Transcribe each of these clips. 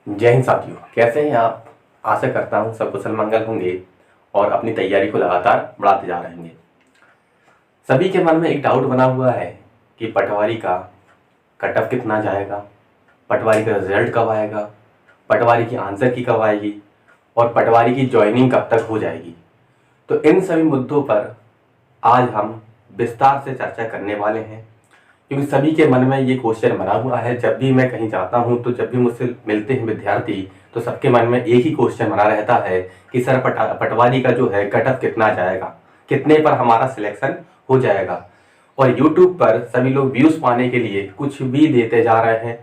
जय हिंद साथियों, कैसे हैं आप। आशा करता हूं सब कुशल मंगल होंगे और अपनी तैयारी को लगातार बढ़ाते जा रहे होंगे। सभी के मन में एक डाउट बना हुआ है कि पटवारी का कट ऑफ कितना जाएगा, पटवारी का रिजल्ट कब आएगा, पटवारी की आंसर की कब आएगी और पटवारी की ज्वाइनिंग कब तक हो जाएगी। तो इन सभी मुद्दों पर आज हम विस्तार से चर्चा करने वाले हैं, क्योंकि सभी के मन में ये क्वेश्चन बना हुआ है। जब भी मैं कहीं जाता हूँ तो जब भी मुझसे मिलते हैं विद्यार्थी तो सबके मन में एक ही क्वेश्चन बना रहता है कि सर पटवारी का जो है कट ऑफ कितना जाएगा, कितने पर हमारा सिलेक्शन हो जाएगा। और यूट्यूब पर सभी लोग व्यूज़ पाने के लिए कुछ भी देते जा रहे हैं,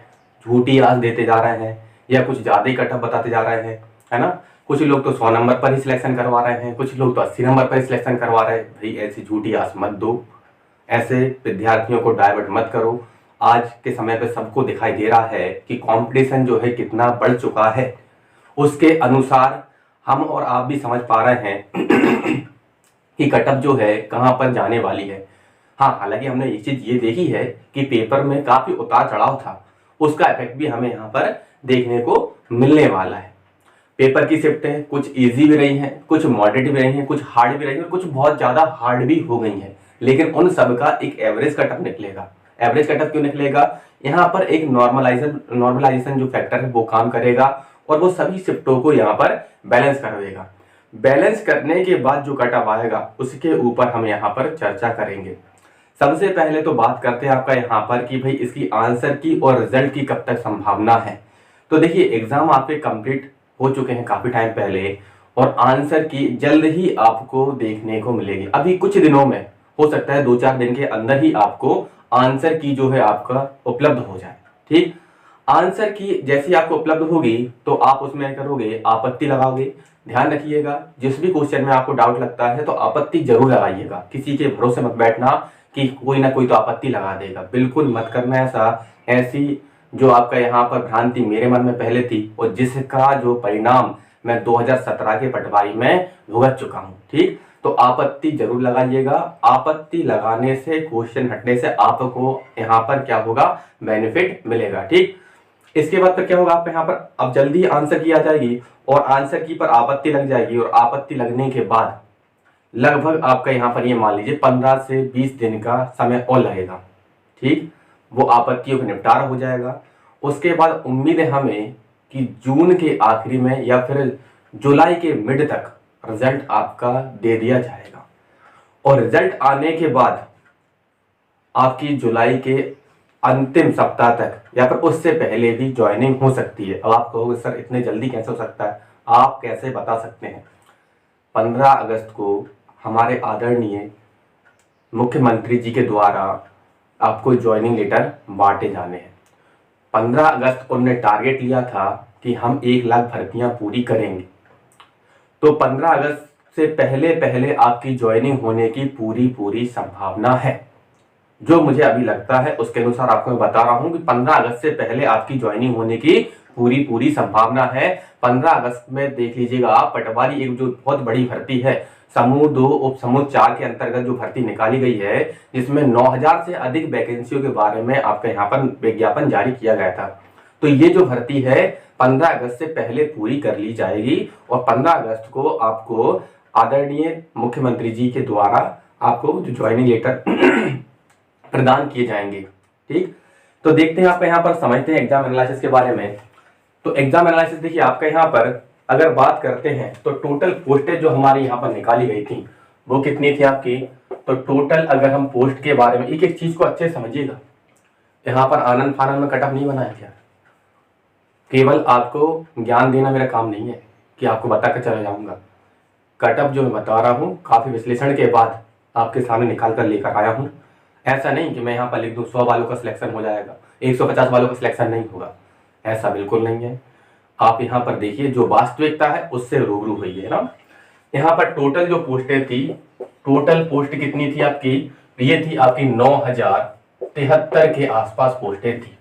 झूठी आस देते जा रहे हैं या कुछ ज़्यादा ही कट ऑफ बताते जा रहे हैं, है ना। कुछ लोग तो 100 नंबर पर ही सिलेक्शन करवा रहे हैं, कुछ लोग तो 80 नंबर पर ही सिलेक्शन करवा रहे हैं। भाई ऐसी झूठी आस मत दो, ऐसे विद्यार्थियों को डाइवर्ट मत करो। आज के समय पे सबको दिखाई दे रहा है कि कंपटीशन जो है कितना बढ़ चुका है। उसके अनुसार हम और आप भी समझ पा रहे हैं कि कट ऑफ जो है कहाँ पर जाने वाली है। हाँ, हालांकि हमने एक चीज ये देखी है कि पेपर में काफी उतार चढ़ाव था, उसका इफेक्ट भी हमें यहाँ पर देखने को मिलने वाला है। पेपर की शिफ्टें कुछ इजी भी रही हैं, कुछ मॉडरेट भी रही हैं, कुछ हार्ड भी रही हैं और कुछ बहुत ज़्यादा हार्ड भी हो गई हैं। लेकिन उन सब का एक एवरेज कटअप निकलेगा। एवरेज कटअप क्यों निकलेगा? यहाँ पर एक नॉर्मलाइजेशन जो फैक्टर है वो काम करेगा और वो सभी शिफ्टों को यहाँ पर बैलेंस कर देगा। बैलेंस करने के बाद जो कटअप आएगा उसके ऊपर हम यहाँ पर चर्चा करेंगे। सबसे पहले तो बात करते हैं आपका यहाँ पर कि भाई इसकी आंसर की और रिजल्ट की कब तक संभावना है। तो देखिए, एग्जाम आपके कंप्लीट हो चुके हैं काफी टाइम पहले और आंसर की जल्द ही आपको देखने को मिलेगी। अभी कुछ दिनों में, हो सकता है 2-4 दिन के अंदर ही आपको आंसर की जो है आपका उपलब्ध हो जाए। ठीक, आंसर की जैसी आपको उपलब्ध होगी तो आप उसमें करोगे, आपत्ति लगाओगे। ध्यान रखिएगा, जिस भी क्वेश्चन में आपको डाउट लगता है तो आपत्ति जरूर लगाइएगा। किसी के भरोसे मत बैठना कि कोई ना कोई तो आपत्ति लगा देगा, बिल्कुल मत करना ऐसा। ऐसी जो आपका यहाँ पर भ्रांति मेरे मन में पहले थी और जिसका जो परिणाम मैं 2017 के पटवारी में भुगत चुका हूँ। ठीक, तो आपत्ति जरूर लगाइएगा। आपत्ति लगाने से, क्वेश्चन हटने से आपको यहाँ पर क्या होगा, बेनिफिट मिलेगा। ठीक, इसके बाद फिर क्या होगा, आप यहाँ पर अब जल्दी आंसर की आ जाएगी और आंसर की पर आपत्ति लग जाएगी और आपत्ति लगने के बाद लगभग आपका यहाँ पर ये मान लीजिए 15 से 20 दिन का समय और लगेगा। ठीक, वो आपत्तियों का निपटारा हो जाएगा। उसके बाद उम्मीद है हमें कि जून के आखिरी में या फिर जुलाई के मिड तक रिजल्ट आपका दे दिया जाएगा और रिजल्ट आने के बाद आपकी जुलाई के अंतिम सप्ताह तक या फिर उससे पहले भी ज्वाइनिंग हो सकती है। अब आप कहोगे सर इतने जल्दी कैसे हो सकता है, आप कैसे बता सकते हैं? 15 अगस्त को हमारे आदरणीय मुख्यमंत्री जी के द्वारा आपको ज्वाइनिंग लेटर बांटे जाने हैं। 15 अगस्त को उन्होंने टारगेट लिया था कि हम 1 लाख भर्तियां पूरी करेंगे। तो 15 अगस्त से पहले पहले आपकी ज्वाइनिंग होने की पूरी संभावना है। जो मुझे अभी लगता है उसके अनुसार आपको मैं बता रहा हूं कि 15 अगस्त से पहले आपकी ज्वाइनिंग होने की पूरी संभावना है। 15 अगस्त में देख लीजिएगा आप, पटवारी एक जो बहुत बड़ी भर्ती है, समूह 2 उप समूह 4 के अंतर्गत जो भर्ती निकाली गई है, जिसमें 9000 से अधिक वैकेंसियों के बारे में आपके यहाँ पर विज्ञापन जारी किया गया था। तो ये जो भर्ती है 15 अगस्त से पहले पूरी कर ली जाएगी और 15 अगस्त को आपको आदरणीय मुख्यमंत्री जी के द्वारा आपको जो ज्वाइनिंग लेटर प्रदान किए जाएंगे। ठीक, तो देखते हैं आपका यहाँ पर, समझते हैं एग्जाम एनालिसिस के बारे में। तो एग्जाम एनालिसिस देखिए आपका यहाँ पर अगर बात करते हैं तो टोटल पोस्टें जो हमारी यहाँ पर निकाली गई थी वो कितनी थी आपकी? तो टोटल अगर हम पोस्ट के बारे में एक एक चीज को अच्छे समझिएगा, यहाँ पर आनंद फानंद में कटअप नहीं बनाया गया। केवल आपको ज्ञान देना मेरा काम नहीं है कि आपको बता कर चला जाऊंगा। कटअप जो मैं बता रहा हूँ काफी विश्लेषण के बाद आपके सामने निकाल कर लेकर आया हूँ। ऐसा नहीं कि मैं यहाँ पर लिख दूँ 100 वालों का सिलेक्शन हो जाएगा, 150 वालों का सिलेक्शन नहीं होगा, ऐसा बिल्कुल नहीं है। आप यहाँ पर देखिए, जो वास्तविकता है उससे रूबरू हुई है ना। यहाँ पर टोटल जो पोस्टें थी, टोटल पोस्ट कितनी थी आपकी? ये थी आपकी 9073 के आसपास पोस्टें थी।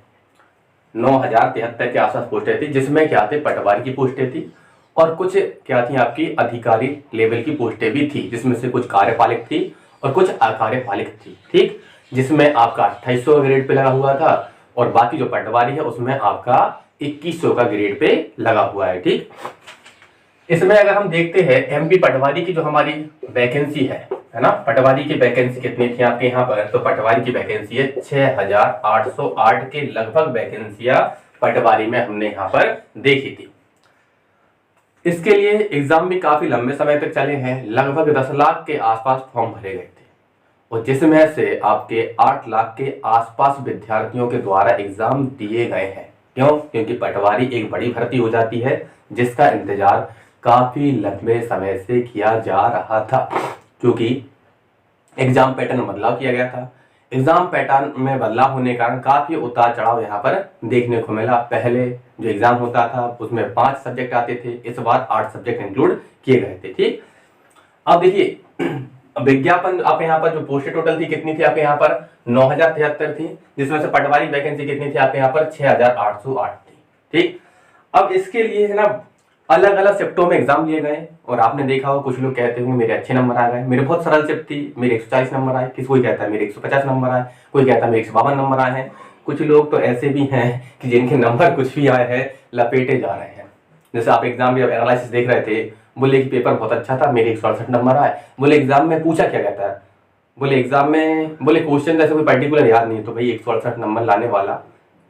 9073 के आसपास पोस्टें थी, जिसमें क्या थे, पटवारी की पोस्टें थी और कुछ क्या थी आपकी अधिकारी लेवल की पोस्टें भी थी, जिसमें से कुछ कार्यपालिक थी और कुछ अकार्यपालिक थी। ठीक, जिसमें आपका 2800 ग्रेड पे लगा हुआ था और बाकी जो पटवारी है उसमें आपका 2100 का ग्रेड पे लगा हुआ है। ठीक, इसमें अगर हम देखते हैं एमपी पटवारी की जो हमारी वैकेंसी है ना, पटवारी की वैकेंसी कितनी थी आपके यहाँ पर, तो पटवारी की वैकेंसी है 6808 के लगभग वैकेंसियां पटवारी में हमने यहाँ पर देखी थी। इसके लिए एग्जाम भी काफी लंबे समय तक चले हैं, लगभग 10 लाख के आसपास फॉर्म भरे गए थे और जिसमें से आपके 8 लाख के आसपास विद्यार्थियों के द्वारा एग्जाम दिए गए हैं। क्यों? क्योंकि पटवारी एक बड़ी भर्ती हो जाती है जिसका इंतजार काफी लंबे समय से किया जा रहा था, क्योंकि एग्जाम पैटर्न में बदलाव किया गया था। एग्जाम पैटर्न में बदलाव होने के कारण काफी उतार चढ़ाव यहाँ पर देखने को मिला। पहले जो एग्जाम होता था उसमें 5 सब्जेक्ट आते थे, इस बार 8 सब्जेक्ट इंक्लूड किए गए थे। ठीक, अब देखिए विज्ञापन आप यहाँ पर जो पोस्ट टोटल थी कितनी थी आपके यहाँ पर 9073 थी, जिसमें से पटवारी वैकेंसी कितनी थी आपके यहाँ पर 6808 थी। ठीक, अब इसके लिए है ना अलग अलग शिफ्टों में एग्जाम लिए गए और आपने देखा हो कुछ लोग कहते होंगे मेरे अच्छे नंबर आ गए, मेरे बहुत सरल शिफ्ट थी, मेरे 140 नंबर आए, कोई कहता है मेरे 150 नंबर आए, कोई कहता है मेरे 152 नंबर आए हैं। कुछ लोग तो ऐसे भी हैं कि जिनके नंबर कुछ भी आए हैं लपेटे जा रहे हैं। जैसे आप एग्जाम में एनालिसिस देख रहे थे, बोले कि पेपर बहुत अच्छा था, मेरे 168 नंबर आए। बोले एग्जाम में पूछा क्या कहता है, बोले एग्जाम में बोले क्वेश्चन जैसे कोई पर्टिकुलर याद नहीं, तो भाई 168 नंबर लाने वाला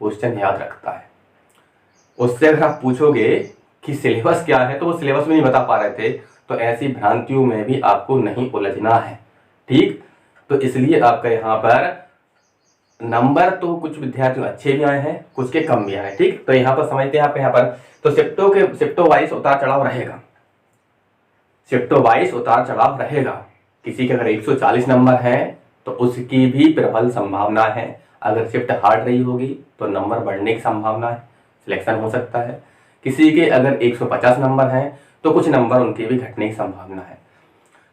क्वेश्चन याद रखता है। उससे अगर आप पूछोगे कि सिलेबस क्या है तो वो सिलेबस में नहीं बता पा रहे थे, तो ऐसी भ्रांतियों में भी आपको नहीं उलझना है। ठीक, तो इसलिए आपका यहाँ पर नंबर तो कुछ विद्यार्थी अच्छे भी आए हैं, कुछ के कम भी आए। ठीक, तो यहाँ पर समझते हैं आप यहाँ पर, तो शिफ्टों वाइज उतार चढ़ाव रहेगा, शिफ्टों वाइज उतार चढ़ाव रहेगा। किसी के अगर 140 नंबर है तो उसकी भी प्रबल संभावना है, अगर शिफ्ट हार्ड रही होगी तो नंबर बढ़ने की संभावना है, सिलेक्शन हो सकता है। किसी के अगर 150 नंबर हैं तो कुछ नंबर उनके भी घटने की संभावना है।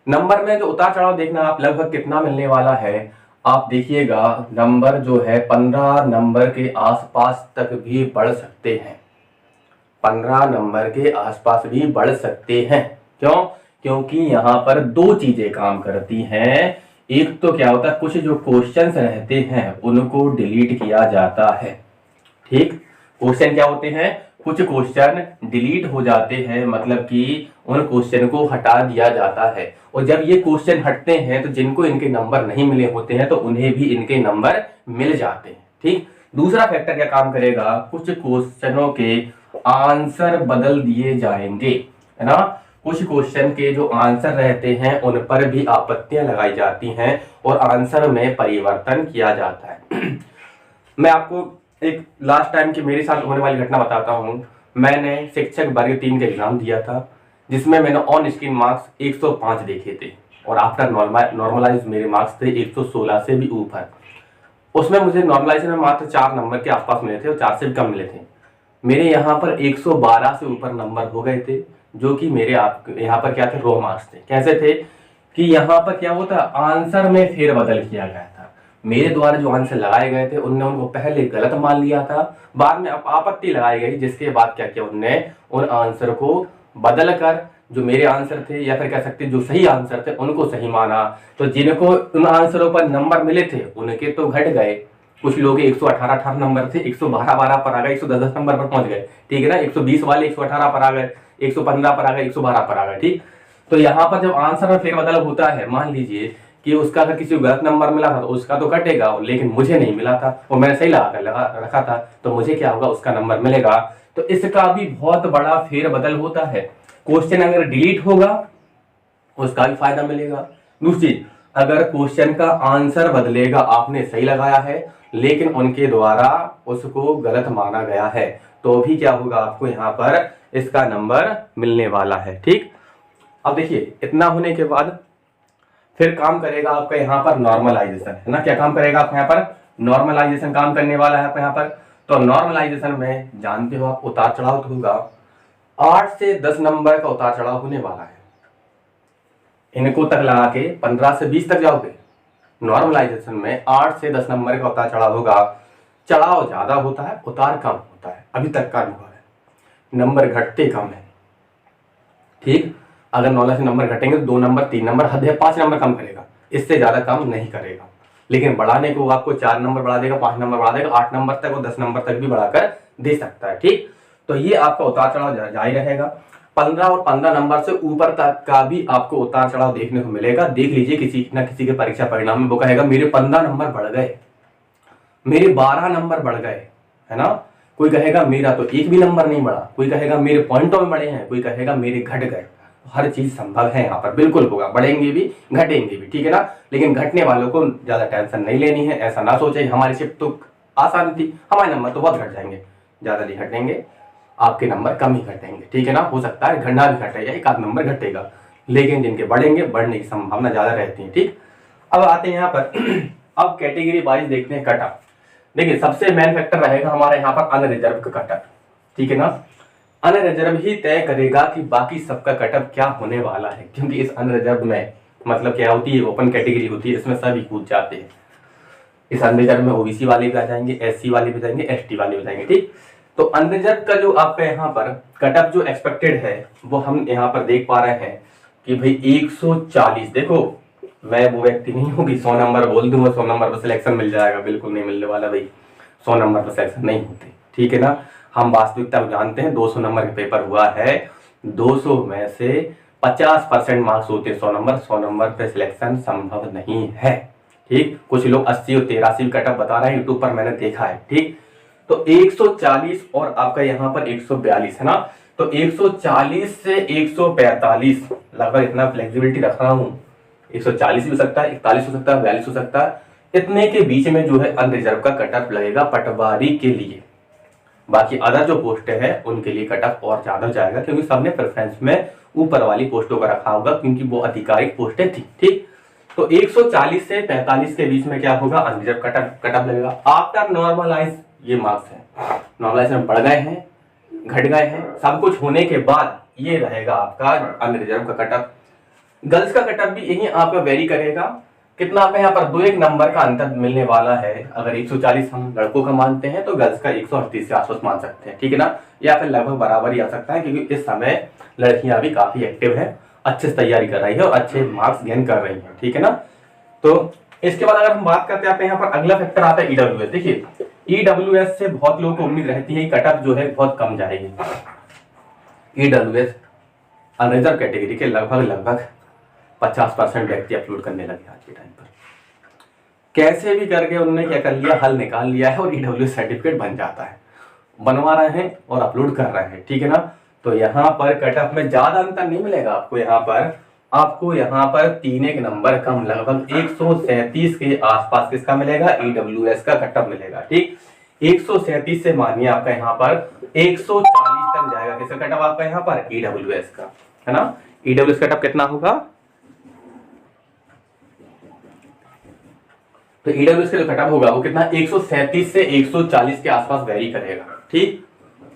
नंबर में जो उतार चढ़ाव देखना आप लगभग कितना मिलने वाला है, आप देखिएगा नंबर जो है 15 नंबर के आसपास तक भी बढ़ सकते हैं, 15 नंबर के आसपास भी बढ़ सकते हैं। क्यों? क्योंकि यहाँ पर 2 चीजें काम करती हैं। एक तो क्या होता है, कुछ जो क्वेश्चंस रहते हैं उनको डिलीट किया जाता है। ठीक, क्वेश्चन क्या होते हैं, कुछ क्वेश्चन डिलीट हो जाते हैं, मतलब कि उन क्वेश्चन को हटा दिया जाता है, और जब ये क्वेश्चन हटते हैं तो जिनको इनके नंबर नहीं मिले होते हैं तो उन्हें भी इनके नंबर मिल जाते हैं। ठीक, दूसरा फैक्टर क्या काम करेगा, कुछ क्वेश्चनों के आंसर बदल दिए जाएंगे, है ना। कुछ क्वेश्चन के जो आंसर रहते हैं उन पर भी आपत्तियां लगाई जाती हैं और आंसर में परिवर्तन किया जाता है। मैं आपको एक लास्ट टाइम की मेरे साथ होने वाली घटना बताता हूँ। मैंने शिक्षक वर्ग 3 का एग्जाम दिया था, जिसमें मैंने ऑन स्क्रीन मार्क्स 105 देखे थे और आफ्टर नॉर्मलाइज मेरे मार्क्स थे 116 से भी ऊपर। उसमें मुझे नॉर्मलाइजेशन में मात्र 4 नंबर के आसपास मिले थे और 4 से भी कम मिले थे। मेरे यहाँ पर 112 से ऊपर नंबर हो गए थे, जो कि मेरे यहाँ पर क्या थे, रो मार्क्स थे। कैसे थे कि यहाँ पर क्या होता, आंसर में फेरबदल किया गया था। मेरे द्वारा जो आंसर लगाए गए थे उनने उनको पहले गलत मान लिया था, बाद में आपत्ति लगाई गई, जिसके बाद क्या किया उनने उन आंसर को बदल कर जो मेरे आंसर थे या फिर कह सकते जो सही आंसर थे उनको सही माना। तो जिनको उन आंसरों पर नंबर मिले थे उनके तो घट गए, कुछ लोग 118 नंबर थे 112 पर आ गए, 110 नंबर पर पहुंच गए। ठीक है ना, 120 वाले 118 पर आ गए, 115 पर आ गए, 112 पर आ गए। ठीक, तो यहाँ पर जब आंसर में फेरबदल होता है, मान लीजिए कि उसका अगर किसी को गलत नंबर मिला था तो उसका तो कटेगा, लेकिन मुझे नहीं मिला था और मैंने सही लगा रखा था, तो मुझे क्या होगा, उसका नंबर मिलेगा। तो इसका भी बहुत बड़ा फेरबदल होता है। क्वेश्चन अगर डिलीट होगा उसका भी फायदा मिलेगा। दूसरी, अगर क्वेश्चन का आंसर बदलेगा, आपने सही लगाया है लेकिन उनके द्वारा उसको गलत माना गया है, तो भी क्या होगा, आपको यहाँ पर इसका नंबर मिलने वाला है। ठीक, अब देखिए इतना होने के बाद फिर काम करेगा आपका यहाँ पर नॉर्मलाइजेशन, है ना। क्या काम करेगा आपका यहाँ पर, नॉर्मलाइजेशन काम करने वाला है आपका यहाँ पर। तो नॉर्मलाइजेशन में जानते हो आप उतार चढ़ाव तो होगा, 8 से 10 नंबर का उतार चढ़ाव होने वाला है। इनको तक लगा के 15 से 20 तक जाओगे। नॉर्मलाइजेशन में 8 से 10 नंबर का उतार चढ़ाव होगा। चढ़ाव ज्यादा होता है, उतार कम होता है, अभी तक का अनुभव है। नंबर घटते कम है। ठीक, अगर नॉलेज से नंबर घटेंगे तो 2 नंबर 3 नंबर, हद है 5 नंबर कम करेगा, इससे ज्यादा कम नहीं करेगा। लेकिन बढ़ाने को आपको 4 नंबर बढ़ा देगा, 5 नंबर बढ़ा देगा, 8 नंबर तक और 10 नंबर तक भी बढ़ाकर दे सकता है। ठीक, तो ये आपका उतार चढ़ाव जारी रहेगा। 15 और 15 नंबर से ऊपर तक का भी आपको उतार चढ़ाव देखने को मिलेगा। देख लीजिए किसी न किसी के परीक्षा परिणाम में वो कहेगा मेरे 15 नंबर बढ़ गए, मेरे 12 नंबर बढ़ गए, है ना। कोई कहेगा मेरा तो एक भी नंबर नहीं बढ़ा, कोई कहेगा मेरे पॉइंटों में बढ़े हैं, कोई कहेगा मेरे घट गए। हर चीज संभव है यहाँ पर, बिल्कुल होगा, बढ़ेंगे भी घटेंगे भी, ठीक है ना। लेकिन घटने वालों को ज्यादा टेंशन नहीं लेनी है। ऐसा ना सोचे हमारी शिफ्ट तो आसान थी, हमारे नंबर तो बहुत घट जाएंगे। ज्यादा नहीं घटेंगे, आपके नंबर कम ही घटेंगे, ठीक है ना। हो सकता है घटना भी घटेगा, एक आध नंबर घटेगा, लेकिन जिनके बढ़ेंगे बढ़ने की संभावना ज्यादा रहती है। ठीक, अब आते हैं यहाँ पर अब कैटेगरी वाइज देखते हैं कटअप। देखिए सबसे मेन फैक्टर रहेगा हमारे यहाँ पर अनरिजर्व का कटअप, ठीक है ना। अनरिजर्व ही तय करेगा कि बाकी सबका कटअप क्या होने वाला है, क्योंकि इस अनरिजर्व में मतलब क्या होती है, ओपन कैटेगरी होती है, इसमें सभी कूद जाते हैं। इस अनरिजर्व में ओबीसी वाले भी आ जाएंगे, एससी वाले भी जाएंगे, एसटी वाले भी जाएंगे। ठीक, तो अनरिजर्व का जो आपका यहाँ पर कटअप जो एक्सपेक्टेड है वो हम यहाँ पर देख पा रहे हैं कि भाई 140। देखो मैं वो व्यक्ति नहीं हूँ कि 100 नंबर बोल दूंगा 100 नंबर पर सिलेक्शन मिल जाएगा, बिल्कुल नहीं मिलने वाला भाई। 100 नंबर पर सिलेक्शन नहीं होते, ठीक है ना। हम वास्तविकता जानते हैं, 200 नंबर का पेपर हुआ है, 200 में से 50% मार्क्स होते हैं 100 नंबर। 100 नंबर पे सिलेक्शन संभव नहीं है। ठीक, कुछ लोग 80 और 83 कटअप बता रहे हैं, यूट्यूब पर मैंने देखा है। ठीक, तो 140 और आपका यहाँ पर 142 है ना, तो 140 से 145 लगभग इतना फ्लेक्सिबिलिटी रख रहा हूँ। 140 भी हो सकता है, 41 हो सकता है, 42 हो सकता है, इतने के बीच में जो है अनरिजर्व का कटअप लगेगा पटवारी के लिए। बाकी अदर जो पोस्ट है उनके लिए कटअप और ज्यादा जाएगा, क्योंकि सबने प्रेफरेंस में ऊपर वाली पोस्टों का रखा होगा, क्योंकि वो आधिकारिक पोस्टें थी। ठीक, तो 140 से 45 के बीच में क्या होगा, अनरिजर्व कटअप लगेगा। आफ्टर नॉर्मलाइज ये मार्क्स है, नॉर्मलाइज में बढ़ गए हैं, घट गए हैं, सब कुछ होने के बाद ये रहेगा आपका अनरिजर्व का कटअप। गर्ल्स का कटअप भी यही आपका वेरी करेगा। कितना आपका यहाँ पर 2-1 नंबर का अंतर मिलने वाला है। अगर 140 हम लड़कों का मानते हैं तो गर्ल्स का 138 के आसपास मान सकते हैं, ठीक है ना, या फिर लगभग बराबर ही आ सकता है, क्योंकि इस समय लड़कियां भी काफी एक्टिव है, अच्छे से तैयारी कर रही है और अच्छे मार्क्स गेन कर रही है, ठीक है ना। तो इसके बाद अगर हम बात करते हैं यहाँ पर अगला फैक्टर आता है ईडब्ल्यूएस। देखिए ईडब्ल्यूएस से बहुत लोगों को उम्मीद रहती है कटअप जो है बहुत कम जाएगी। ईडब्ल्यूएस अनरिजर्व कैटेगरी के लगभग 50% व्यक्ति अपलोड करने लगे आज के टाइम पर। कैसे भी करके उन्होंने क्या कर लिया, हल निकाल लिया है और ईडब्ल्यूएस सर्टिफिकेट बन जाता है, बनवा रहे हैं और अपलोड कर रहे हैं, ठीक है ना। तो यहाँ पर कटअप में ज्यादा अंतर नहीं मिलेगा आपको। यहाँ पर 3-1 नंबर कम, लगभग 137 के आसपास किसका मिलेगा, ईडब्ल्यूएस का कटअप मिलेगा। ठीक, 137 से मानिए आपका यहाँ पर 140 तक जाएगा किसका कटअप, आपका यहाँ पर ईडब्ल्यूएस का, है ना। ईडब्ल्यूएस कटअप कितना होगा, तो ईडब्ल्यूएस का जो कटअप होगा वो कितना 137 से 140 के आसपास वेरी करेगा। ठीक,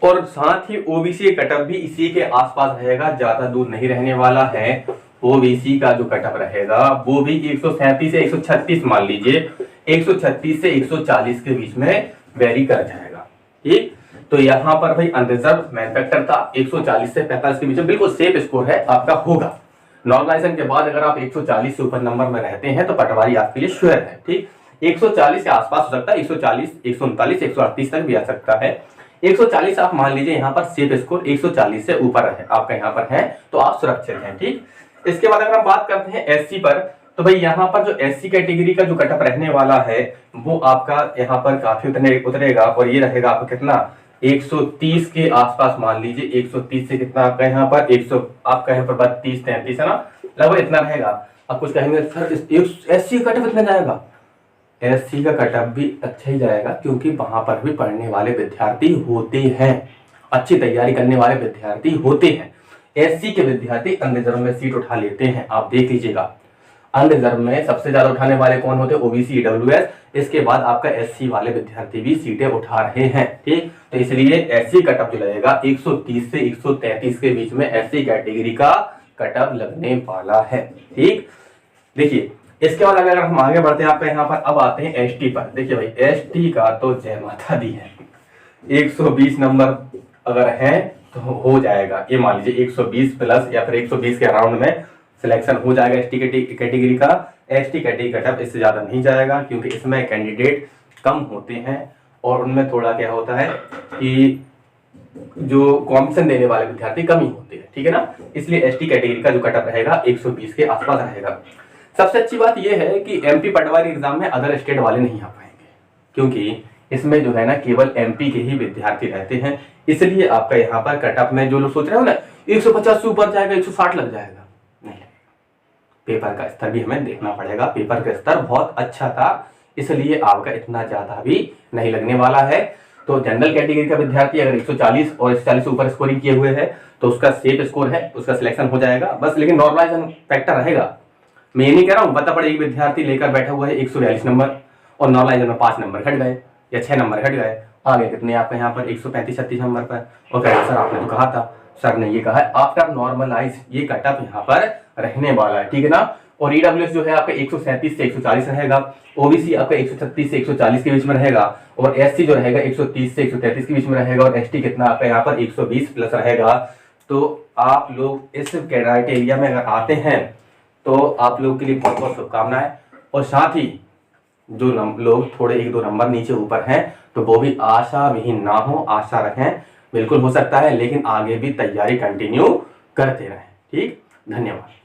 और साथ ही ओबीसी कटअप भी इसी के आसपास रहेगा, ज्यादा दूर नहीं रहने वाला है। ओबीसी का जो कटअप रहेगा वो भी 137 से 136 मान लीजिए, 136 से 140 के बीच में वेरी कर जाएगा। ठीक, तो यहाँ पर भाई अनरिजर्व मैन फैक्टर था, 140 से 45 के बीच में बिल्कुल सेफ स्कोर है आपका होगा। नॉर्मलाइजेशन के बाद अगर आप 140 से ऊपर नंबर में रहते हैं तो पटवारी आपके लिए श्योर है। ठीक, 140 के आसपास हो सकता है, 140, 139, 138 तक भी आ सकता है। 140 आप मान लीजिए यहाँ पर सेफ स्कोर 140 से ऊपर है आपका यहाँ पर है, तो आप सुरक्षित हैं। ठीक, इसके बाद अगर हम बात करते हैं एससी पर, तो भाई यहाँ पर जो एससी कैटेगरी का जो कटअप रहने वाला है वो आपका यहाँ पर काफी उतरेगा और ये रहेगा आपका कितना 130 के आसपास मान लीजिए। 130 से कितना आपका यहाँ पर 100, आपका यहाँ पर 32-33 है ना, लगभग इतना रहेगा। अब कुछ कहेंगे सर एससी कटअप इतना जाएगा, एससी का कटअप भी अच्छा ही जाएगा, क्योंकि वहां पर भी पढ़ने वाले विद्यार्थी होते हैं, अच्छी तैयारी करने वाले विद्यार्थी होते हैं। एससी के विद्यार्थी अनरिजर्व में सीट उठा लेते हैं, आप देख लीजिएगा। अनरिजर्व में सबसे ज्यादा उठाने वाले कौन होते हैं, ओबीसी, ईडब्ल्यूएस, इसके बाद आपका एससी वाले विद्यार्थी भी सीटें उठा रहे हैं। ठीक, तो इसलिए एससी कटअप जो लगेगा 130 से 133 के बीच में एससी कैटेगरी का कटअप लगने वाला है। ठीक, देखिए इसके बाद अगर हम आगे बढ़ते हैं आपका यहाँ पर, अब आते हैं एसटी पर। देखिए भाई एसटी का तो जय माता दी है, 120 नंबर अगर है तो हो जाएगा, ये मान लीजिए 120 प्लस या फिर 120 के अराउंड में सिलेक्शन हो जाएगा एसटी कैटेगरी का। एसटी कैटेगरी कटअप इससे ज्यादा नहीं जाएगा, क्योंकि इसमें कैंडिडेट कम होते हैं और उनमें थोड़ा क्या होता है कि जो कॉम्पिटिशन देने वाले विद्यार्थी कमी होती है, ठीक है ना। इसलिए एसटी कैटेगरी का जो कटअप रहेगा 120 के आसपास रहेगा। सबसे अच्छी बात यह है कि एमपी पटवारी एग्जाम में अदर स्टेट वाले नहीं आ पाएंगे, क्योंकि इसमें जो है ना केवल एमपी के ही विद्यार्थी रहते हैं। इसलिए आपका यहाँ पर कटअप में जो लोग सोच रहे हो ना 150 से ऊपर जाएगा, 160 लग जाएगा, नहीं। पेपर का स्तर भी हमें देखना पड़ेगा। पेपर का स्तर बहुत अच्छा था, इसलिए आपका इतना ज्यादा भी नहीं लगने वाला है। तो जनरल कैटेगरी का विद्यार्थी अगर 140 और 140 से ऊपर स्कोरिंग किए हुए है तो उसका सेफ स्कोर है, उसका सिलेक्शन हो जाएगा बस। लेकिन नॉर्मलाइजेशन फैक्टर रहेगा। मैं ये नहीं कह रहा हूँ, पता पड़े एक विद्यार्थी लेकर बैठा हुआ है 142 नंबर और नॉर्मलाइजेशन में 5 नंबर घट गए या 6 नंबर घट गए, आ गए कितने आपके यहाँ पर 135-36 नंबर पर, और कह सर आपने तो कहा था, सर ने ये कहा है आफ्टर नॉर्मलाइज ये कटअप यहाँ पर रहने वाला है, ठीक है ना। और ईडब्ल्यूएस जो है आपका 137 से 140 रहेगा, ओबीसी आपका 136 से 140 के बीच में रहेगा, और एससी जो रहेगा 130 से 133 के बीच में रहेगा, और एसटी कितना आपका यहाँ पर 120 प्लस रहेगा। तो आप लोग इस क्राइटेरिया में अगर आते हैं तो आप लोग के लिए बहुत बहुत शुभकामनाएं। और साथ ही जो लोग थोड़े 1-2 नंबर नीचे ऊपर हैं तो वो भी आशा विहीन ना हो, आशा रखें, बिल्कुल हो सकता है, लेकिन आगे भी तैयारी कंटिन्यू करते रहें। ठीक, धन्यवाद।